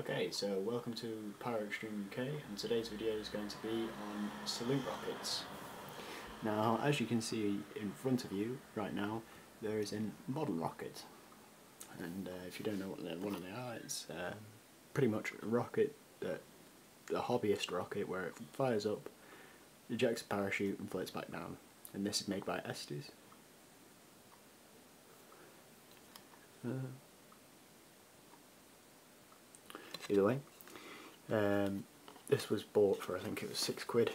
Okay, so welcome to Pyro Extreme UK, and today's video is going to be on salute rockets. Now, as you can see in front of you right now, there is a model rocket, and if you don't know what one of they are, it's pretty much a rocket, a hobbyist rocket, where it fires up, ejects a parachute and floats back down, and this is made by Estes. Either way, this was bought for, I think it was £6,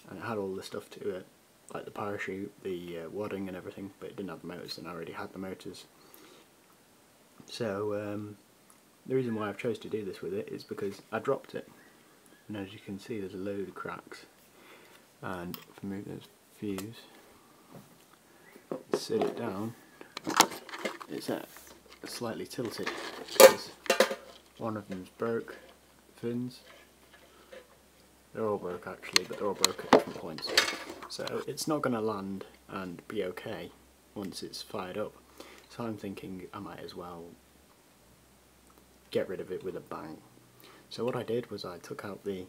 and it had all the stuff to it, like the parachute, the wadding and everything, but it didn't have the motors, and I already had the motors. So the reason why I've chose to do this with it is because I dropped it, and as you can see there's a load of cracks, and if I move those fuse, sit it down, it's slightly tilted because one of them's broke, fins. They're all broke actually, but they're all broke at different points. So it's not going to land and be okay once it's fired up. So I'm thinking I might as well get rid of it with a bang. So what I did was I took out there's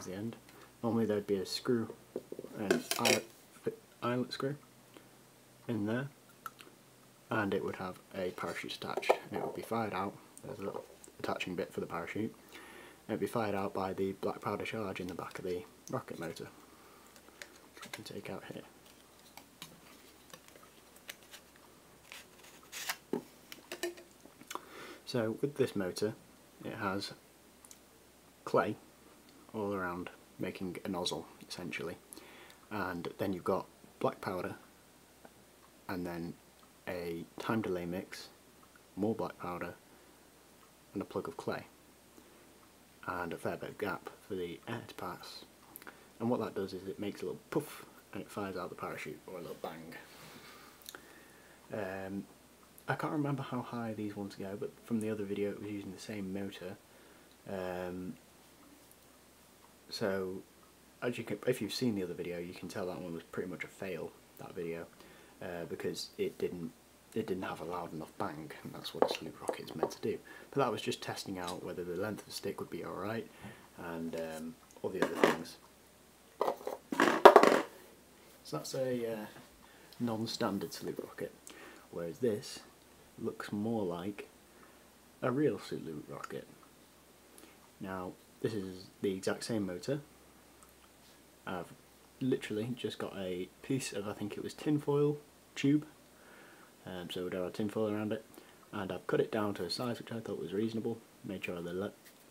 the end. Normally there'd be a screw, an eyelet screw in there, and it would have a parachute attached, and it would be fired out. There's a little attaching bit for the parachute. It would be fired out by the black powder charge in the back of the rocket motor, which I can take out here. So with this motor, it has clay all around, making a nozzle essentially, and then you've got black powder, and then a time delay mix, more black powder, and a plug of clay, and a fair bit of gap for the air to pass. And what that does is it makes a little puff and it fires out the parachute, or a little bang. I can't remember how high these ones go, but from the other video it was using the same motor. So as you can, if you've seen the other video, you can tell that one was pretty much a fail, that video, because it didn't have a loud enough bang, and that's what a salute rocket is meant to do. But that was just testing out whether the length of the stick would be alright, and all the other things. So that's a non-standard salute rocket, whereas this looks more like a real salute rocket. Now, this is the exact same motor. I've literally just got a piece of, I think it was tinfoil tube, so it would have a tinfoil around it, and I've cut it down to a size which I thought was reasonable, made sure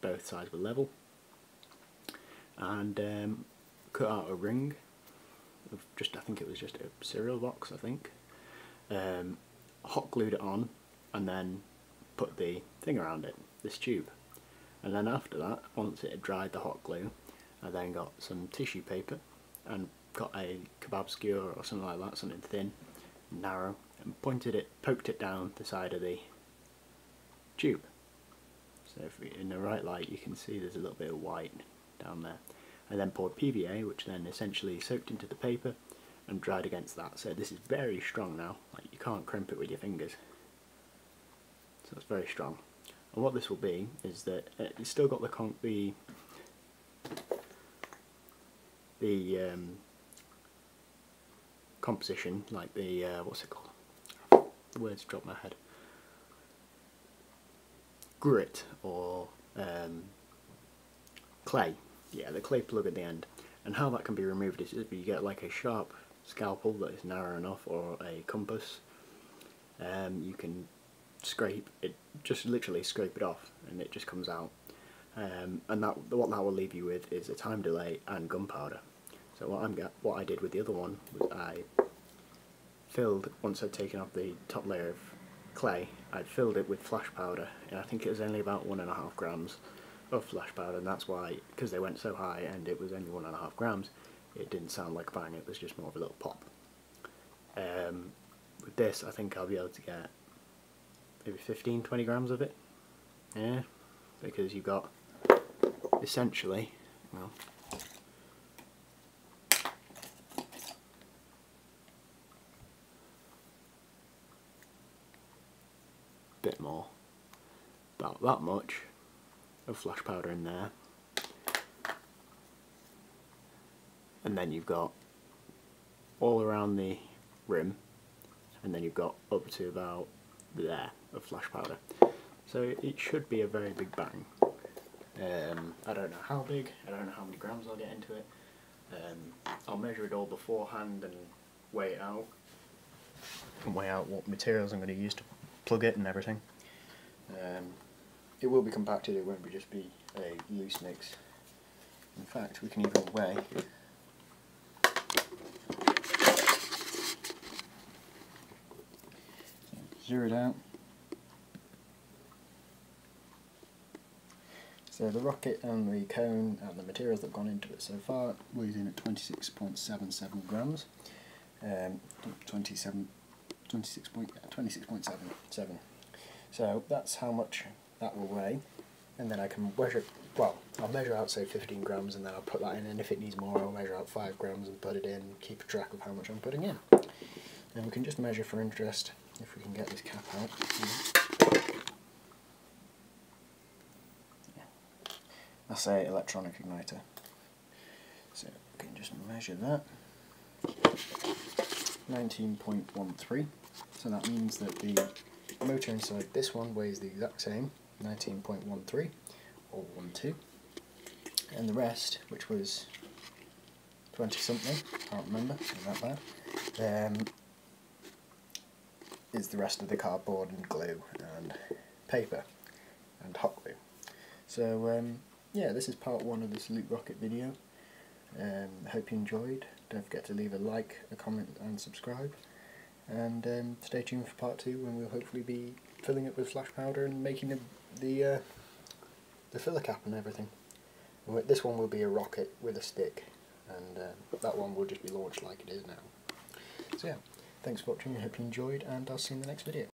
both sides were level, and cut out a ring of I think it was just a cereal box, I think, hot glued it on, and then put the thing around it, this tube. And then after that, once it had dried the hot glue, I then got some tissue paper and got a kebab skewer or something like that, something thin, narrow, and poked it down the side of the tube. So if in the right light you can see there's a little bit of white down there. I then poured PVA, which then essentially soaked into the paper and dried against that. So this is very strong now, like you can't crimp it with your fingers. So it's very strong. And what this will be is that it's still got the composition, like the what's it called? The words drop my head. Grit, or clay. Yeah, the clay plug at the end. And how that can be removed is if you get like a sharp scalpel that is narrow enough, or a compass, you can scrape it, just literally scrape it off, and it just comes out. And what that will leave you with is a time delay and gunpowder. So what I did with the other one was I filled, once I'd taken off the top layer of clay, I'd filled it with flash powder, and I think it was only about 1.5 grams of flash powder, and that's why, because they went so high and it was only 1.5 grams, it didn't sound like a bang, it was just more of a little pop. With this I think I'll be able to get maybe 15-20 grams of it, yeah, because you've got essentially, well, bit more, about that much of flash powder in there, and then you've got all around the rim, and then you've got up to about there of flash powder. So it should be a very big bang. I don't know how big, I don't know how many grams I'll get into it. I'll measure it all beforehand and weigh it out, and weigh out what materials I'm going to use to plug it and everything. It will be compacted, it won't just be a loose mix. In fact, we can even weigh. Zero it out. So the rocket and the cone and the materials that have gone into it so far weighs in at 26.77 grams. 26.77. So that's how much that will weigh, and then I can measure. Well, I'll measure out say 15 grams, and then I'll put that in. And if it needs more, I'll measure out 5 grams and put it in. Keep track of how much I'm putting in. And we can just measure for interest if we can get this cap out. That's a electronic igniter. So we can just measure that. 19.13. So that means that the motor inside this one weighs the exact same, 19.13 or 12. And the rest, which was 20 something, can't remember, not that bad, is the rest of the cardboard and glue and paper and hot glue. So yeah, this is part 1 of this Loot Rocket video. Hope you enjoyed. Don't forget to leave a like, a comment and subscribe. And stay tuned for part 2, when we'll hopefully be filling it with flash powder and making the filler cap and everything. And this one will be a rocket with a stick, and that one will just be launched like it is now. So yeah, thanks for watching, I hope you enjoyed, and I'll see you in the next video.